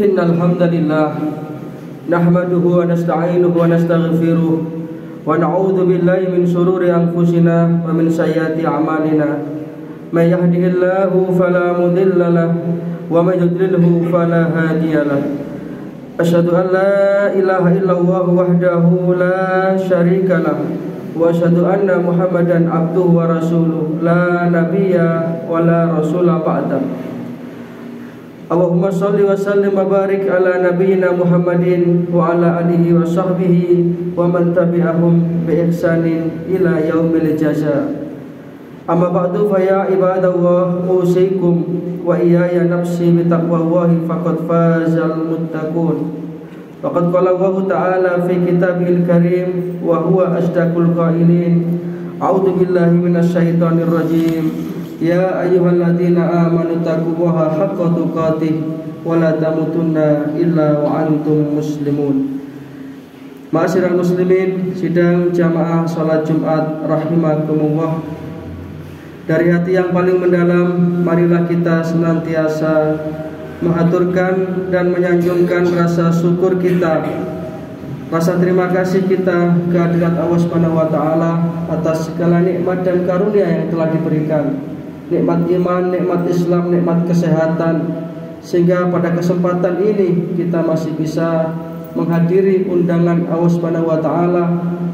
Innal hamdalillah nahmaduhu wa nasta'inuhu wa nastaghfiruh wa na'udzu billahi min shururi anfusina wa min sayyiati a'malina. May yahdihillahu fala mudilla lahu wa may yudlilhu fala hadiya lahu. Asyhadu an la ilaha illallah wahdahu la syarika lahu wa asyhadu anna Muhammadan abduhu wa rasuluh la nabiyya wa la rasula ba'da. Allahumma sholli wa sallim wa barik ala nabiyyina Muhammadin wa ala alihi wa sahbihi wa man tabi'ahum bi ihsanin ila yaumil jaza. Amma ba'du fa ya ibadallah usikum wa iyaya nafsi bi taqwallahi faqad fazal muttaqun. Faqad qala Allah ta'ala fi kitabihil karim wa huwa asdaqul qailin. A'udzu billahi minasy syaithanir rajim. Ya ayyuhalladzina amanu taqullaha haqqa tuqatih wa la tamutunna illa wa antum muslimun. Ma'asyiral muslimin, sidang jamaah salat Jumat rahimakumullah. Dari hati yang paling mendalam, marilah kita senantiasa mengaturkan dan menyanjungkan rasa syukur kita, rasa terima kasih kita kehadirat Allah Subhanahu wa taala atas segala nikmat dan karunia yang telah diberikan. Nikmat iman, nikmat Islam, nikmat kesehatan, sehingga pada kesempatan ini kita masih bisa menghadiri undangan Allah Subhanahu wa taala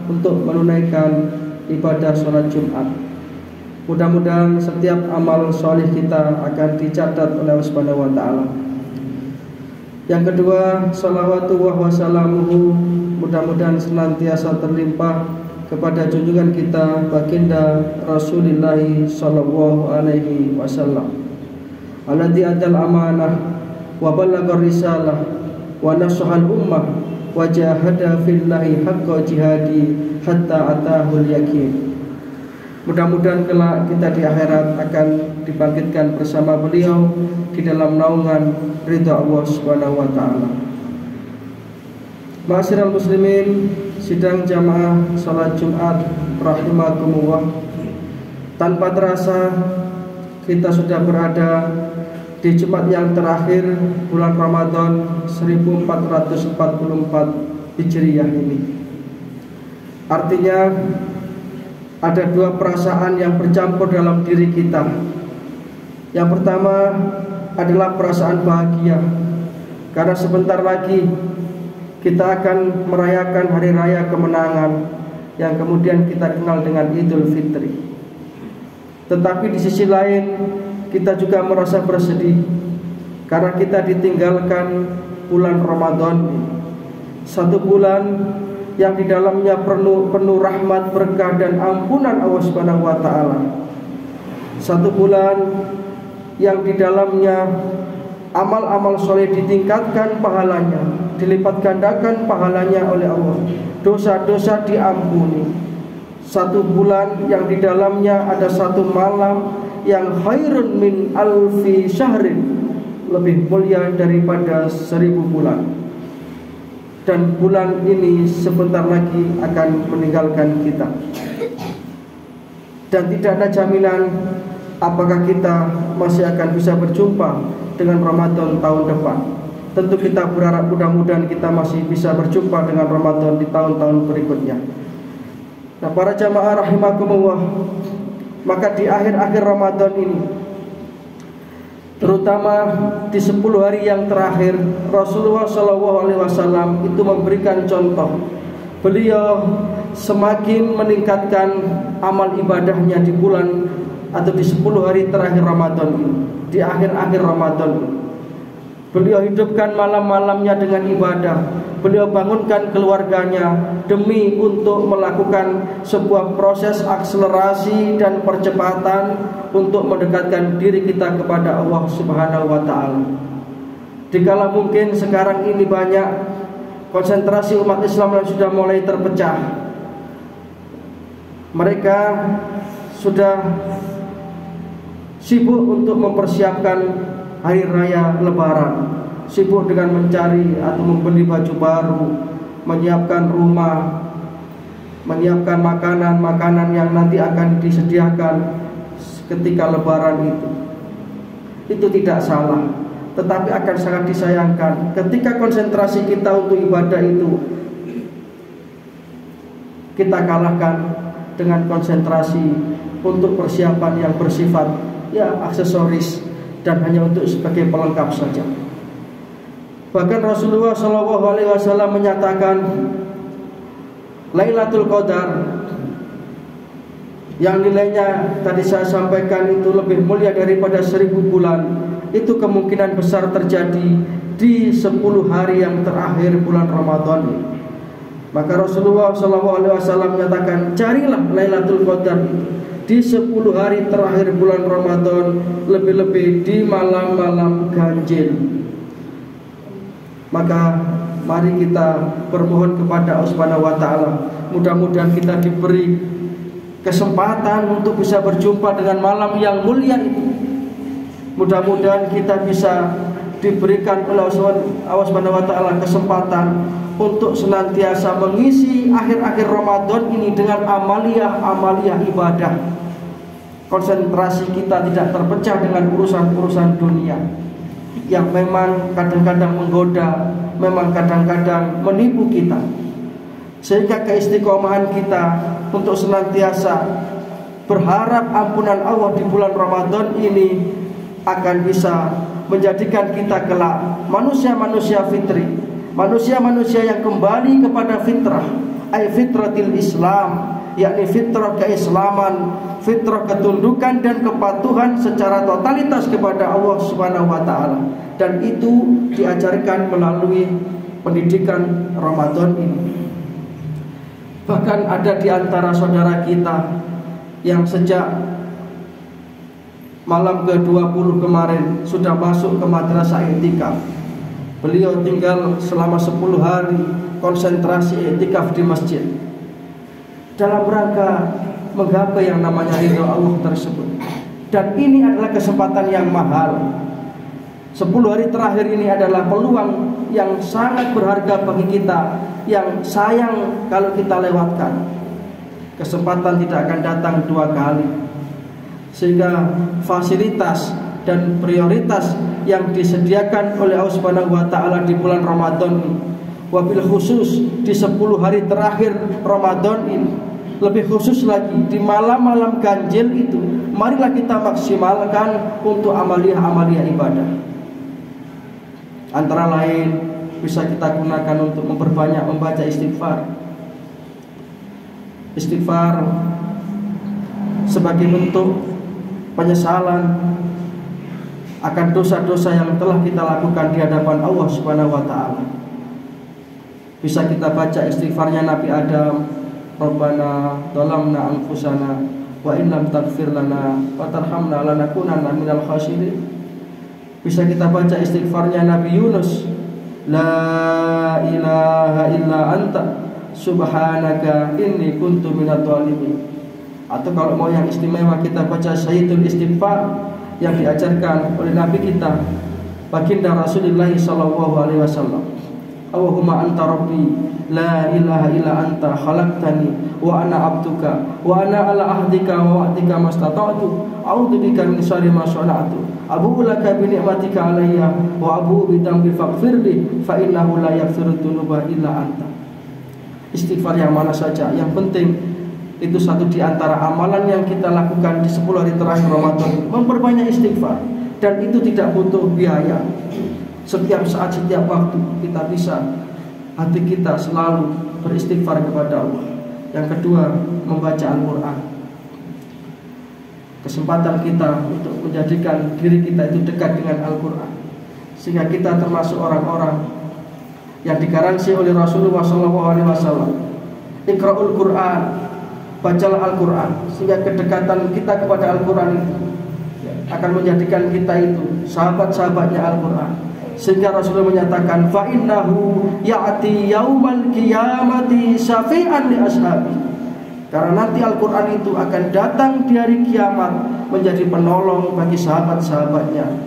untuk menunaikan ibadah sholat Jumat. Mudah-mudahan setiap amal soleh kita akan dicatat oleh Allah Subhanahu wa taala. Yang kedua, shalawatullah wa salamuhu, mudah-mudahan senantiasa terlimpah kepada junjungan kita baginda Rasulullah sallallahu alaihi wasallam, alladzi adal amanah wa ballagha risalah wa nasahal ummah wa jahada fillahi haqqa jihadi hatta atahul yakin. Mudah-mudahan kelak kita di akhirat akan dibangkitkan bersama beliau di dalam naungan ridha Allah Subhanahu wa taala. Ma'asyiral muslimin, sidang jamaah salat Jumat rahimakumullah. Tanpa terasa kita sudah berada di Jumat yang terakhir bulan Ramadan 1444 Hijriah ini. Artinya ada dua perasaan yang bercampur dalam diri kita. Yang pertama adalah perasaan bahagia, karena sebentar lagi kita akan merayakan hari raya kemenangan yang kemudian kita kenal dengan Idul Fitri. Tetapi di sisi lain kita juga merasa bersedih karena kita ditinggalkan bulan Ramadan, satu bulan yang di dalamnya penuh rahmat, berkah dan ampunan Allah Subhanahu wa taala. Satu bulan yang di dalamnya amal-amal soleh ditingkatkan pahalanya, dilipat gandakan pahalanya oleh Allah, dosa-dosa diampuni. Satu bulan yang di dalamnya ada satu malam yang khairun min alfi syahrin, lebih mulia daripada 1000 bulan. Dan bulan ini sebentar lagi akan meninggalkan kita, dan tidak ada jaminan apakah kita masih akan bisa berjumpa dengan Ramadan tahun depan. Tentu kita berharap mudah-mudahan kita masih bisa berjumpa dengan Ramadan di tahun-tahun berikutnya. Nah, para jamaah rahimakumullah, maka di akhir-akhir Ramadan ini, terutama di 10 hari yang terakhir, Rasulullah SAW itu memberikan contoh. Beliau semakin meningkatkan amal ibadahnya di bulan atau di 10 hari terakhir Ramadan ini, di akhir-akhir Ramadan ini. Beliau hidupkan malam-malamnya dengan ibadah. Beliau bangunkan keluarganya demi untuk melakukan sebuah proses akselerasi dan percepatan untuk mendekatkan diri kita kepada Allah Subhanahu wa taala. Dikala mungkin sekarang ini banyak konsentrasi umat Islam yang sudah mulai terpecah. Mereka sudah sibuk untuk mempersiapkan hari raya Lebaran, sibuk dengan mencari atau membeli baju baru, menyiapkan rumah, menyiapkan makanan-makanan yang nanti akan disediakan ketika Lebaran itu. Itu tidak salah, tetapi akan sangat disayangkan ketika konsentrasi kita untuk ibadah itu kita kalahkan dengan konsentrasi untuk persiapan yang bersifat aksesoris dan hanya untuk sebagai pelengkap saja. Bahkan Rasulullah SAW menyatakan Lailatul Qadar yang nilainya tadi saya sampaikan itu lebih mulia daripada 1000 bulan, itu kemungkinan besar terjadi di 10 hari yang terakhir bulan Ramadan. Maka Rasulullah SAW menyatakan, carilah Lailatul Qadar di 10 hari terakhir bulan Ramadan, lebih-lebih di malam-malam ganjil. Maka mari kita bermohon kepada Allah Subhanahu wa taala, mudah-mudahan kita diberi kesempatan untuk bisa berjumpa dengan malam yang mulia itu. Mudah-mudahan kita bisa diberikan oleh Allah Subhanahu wa taala kesempatan untuk senantiasa mengisi akhir-akhir Ramadan ini dengan amaliyah ibadah. Konsentrasi kita tidak terpecah dengan urusan-urusan dunia yang memang kadang-kadang menggoda, memang kadang-kadang menipu kita, sehingga keistiqomahan kita untuk senantiasa berharap ampunan Allah di bulan Ramadan ini akan bisa menjadikan kita kelak manusia-manusia fitri, manusia-manusia yang kembali kepada fitrah, ay fitratil Islam, yakni fitrah keislaman, fitrah ketundukan dan kepatuhan secara totalitas kepada Allah Subhanahu wa taala. Dan itu diajarkan melalui pendidikan Ramadan ini. Bahkan ada di antara saudara kita yang sejak malam ke-20 kemarin sudah masuk ke madrasah i'tikaf. Beliau tinggal selama 10 hari konsentrasi i'tikaf di masjid dalam rangka menggapai yang namanya ridho Allah tersebut. Dan ini adalah kesempatan yang mahal. 10 hari terakhir ini adalah peluang yang sangat berharga bagi kita, yang sayang kalau kita lewatkan. Kesempatan tidak akan datang 2 kali. Sehingga fasilitas dan prioritas yang disediakan oleh Allah Subhanahu wa taala di bulan Ramadan ini, wabil khusus di 10 hari terakhir Ramadan ini, lebih khusus lagi di malam-malam ganjil itu, marilah kita maksimalkan untuk amaliyah ibadah. Antara lain bisa kita gunakan untuk memperbanyak membaca istighfar. Istighfar sebagai bentuk penyesalan akan dosa-dosa yang telah kita lakukan di hadapan Allah Subhanahu wa taala. Bisa kita baca istighfarnya Nabi Adam, Rabbana dhalamna anfusana wa in lam taghfir lana wa tarhamna lanakunanna minal khasirin. Bisa kita baca istighfarnya Nabi Yunus, la ilaha illa anta subhanaka inni kuntu minadh dhalimin. Atau kalau mau yang istimewa kita baca Sayyidul Istighfar yang diajarkan oleh Nabi kita baginda Rasulullah sallallahu alaihi wasallam. Allahumma anta rabbi la ilaha illa anta khalaqtani wa ana abduka wa ana ala ahdika wa wa'dika mastata'tu a'udzu bika min syarri ma sana'tu abu'u laka bi ni'matika alayya wa abu'u bi dhanbi faghfirli fa innahu la yaghfiru dzunuba illa anta. Istighfar yang mana saja, yang penting itu satu di antara amalan yang kita lakukan di 10 hari terakhir Ramadan, memperbanyak istighfar. Dan itu tidak butuh biaya. Setiap saat, setiap waktu kita bisa, hati kita selalu beristighfar kepada Allah. Yang kedua, membaca Al-Quran. Kesempatan kita untuk menjadikan diri kita itu dekat dengan Al-Quran, sehingga kita termasuk orang-orang yang digaransi oleh Rasulullah SAW. Iqra'ul Quran, bacalah Al-Quran, sehingga kedekatan kita kepada Al-Quran itu akan menjadikan kita itu sahabat-sahabatnya Al-Quran. Sehingga Rasulullah menyatakan, fa innahu ya'ti yaumal qiyamati syafi'an li ashabi. Karena nanti Al-Quran itu akan datang di hari kiamat menjadi penolong bagi sahabat-sahabatnya.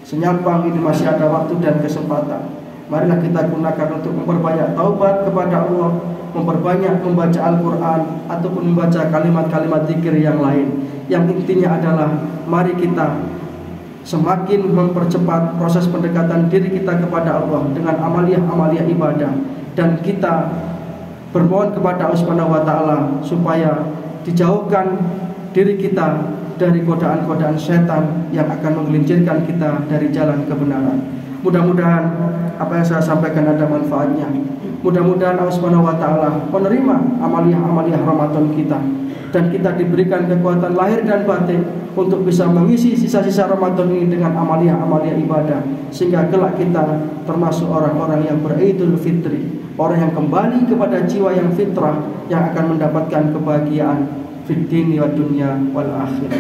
Senyampang ini masih ada waktu dan kesempatan. Marilah kita gunakan untuk memperbanyak taubat kepada Allah, memperbanyak membaca Al-Quran ataupun membaca kalimat-kalimat zikir yang lain. Yang intinya adalah mari kita semakin mempercepat proses pendekatan diri kita kepada Allah dengan amalia-amalia ibadah, dan kita bermohon kepada Allah Subhanahu wa taala supaya dijauhkan diri kita dari godaan-godaan setan yang akan menggelincirkan kita dari jalan kebenaran. Mudah-mudahan apa yang saya sampaikan ada manfaatnya. Mudah-mudahan Allah Subhanahu wa taala menerima amalia-amalia Ramadan kita, dan kita diberikan kekuatan lahir dan batin untuk bisa mengisi sisa-sisa Ramadan ini dengan amalia-amalia ibadah, sehingga kelak kita termasuk orang-orang yang beridul fitri, orang yang kembali kepada jiwa yang fitrah, yang akan mendapatkan kebahagiaan fid dini wad dunya wal akhirah.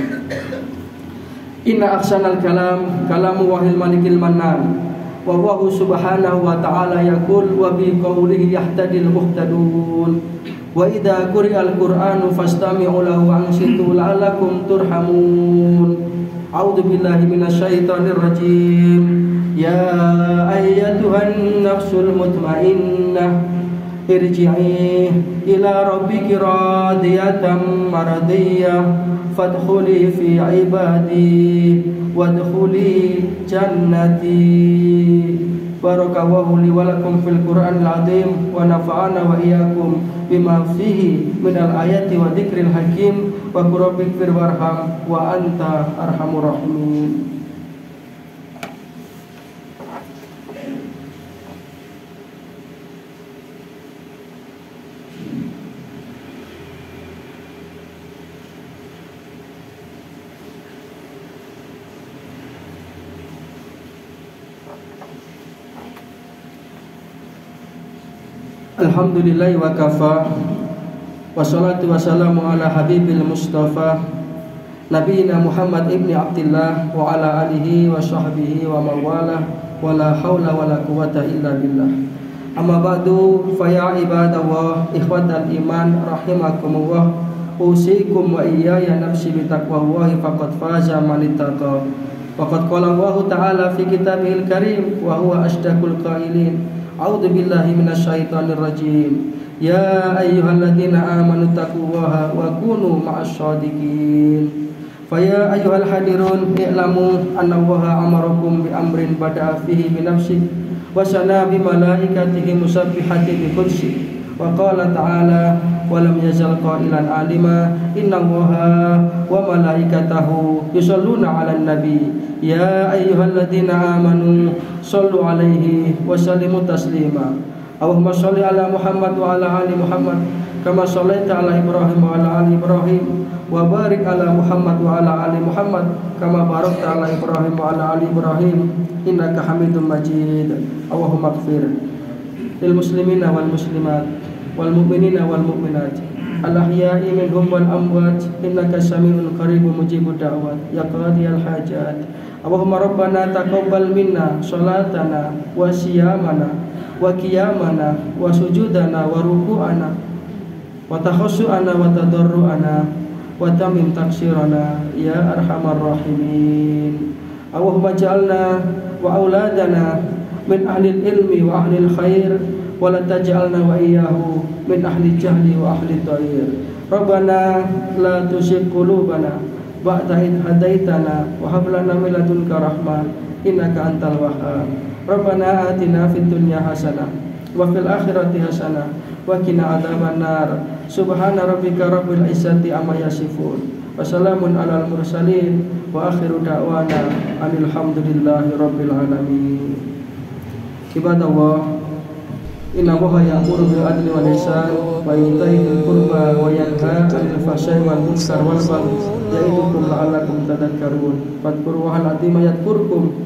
Inna ahsanal kalam kalamu wahil malikil mannan, wa huwa subhanahu wa ta'ala yaqul wa bi qawlihi yahtadil muhtadun, wa idza quri'al qur'anu fastami'u lahu ansitu la'allakum turhamun. A'udzu billahi minasyaitonir rajim. Ya ayyatuhan nafsul mutmainnah irji'i ila rabbiki radiyatan mardiyah fadkhuli fi ibadi wadkhuli jannati. Barakallahu li wa lakum fil Qur'anil azim wa nafa'ana wa iyyakum bima fihi minal ayati wa dzikril hakim wa qurrabbik fir warham wa anta arhamur rahimin. Alhamdulillahi wa kafa, wassalatu wassalamu ala habibil mustafa nabiyina Muhammad ibni Abdillah wa ala alihi wa sahbihi wa mawalah wa la hawla wa la quwata illa billah. Amma ba'du, fa ya ibadallah ikhwatal iman rahimakumullah, usikum wa iyaya nafsi bitaqwallahi faqad faza man ittaqa. Waqad qala Allah ta'ala fi kitabihil karim wa huwa asdaqul qailin. A'udzu billahi minasyaitonir rajim. Ya ayyuhalladzina amanu taqullaha wa kunu ma'asy shadiqin. Fa ya ayyuhal hadirun i'lamu anna Allaha amarakum bi amrin bada'a fihi bi nafsihi wa sana bi malaikatihi musabbihati bi qudsi. Wa qala ta'ala wa lam yazal qailan alima inna Allaha wa malaikatahu yusholluna 'alan nabi. Ya ayyuhalladzina amanu shallu 'alaihi wa sallimu taslima. Allahumma shalli ala Muhammad wa ala ali Muhammad kama shallaita ala Ibrahim wa ala ali Ibrahim, wa barik ala Muhammad wa ala ali Muhammad kama barakta ala Ibrahim wa ala ali Ibrahim innaka Hamidum Majid. Allahumma ighfir lil muslimina wal muslimat wal mu'minina wal mu'minat al ahya'i minhum wal amwat innaka samiul qaribun mujibud da'wat ya qadiyal hajat. Allahumma rabbana taqabbal minna salatana wa siyamana wa qiyamana wa sujudana wa ruku'ana wa takhassu'ana wa tadarru'ana wa tamim taksirana ya arhamar rahimin. Allahumma ja'alna wa auladana min ahlil ilmi wa ahlil khair wa la taj'alna wa iyyahu min ahli jahli wa ahli thair. Rabbana la tuzigh qulubana ba'da idh hadaitana wa hab lana min ladunka rahmah innaka antal wahhab. Rabbana atina fid dunya hasanah wa fil akhirati hasanah wa qina adzabannar. Subhana rabbika rabbil izzati amma yasifun wa salamun alal mursalin wa akhiru da'wana alhamdulillahi rabbil alamin. Ibadallah, inna Allaha ya'muru bil adli wal ihsan wa ita'i dzil qurba wa yanha 'anil fahsya'i wal munkar wal baghi ya'idukum la'allakum tadhakkarun. Fadhkurullaha al-'azima yadhkurkum.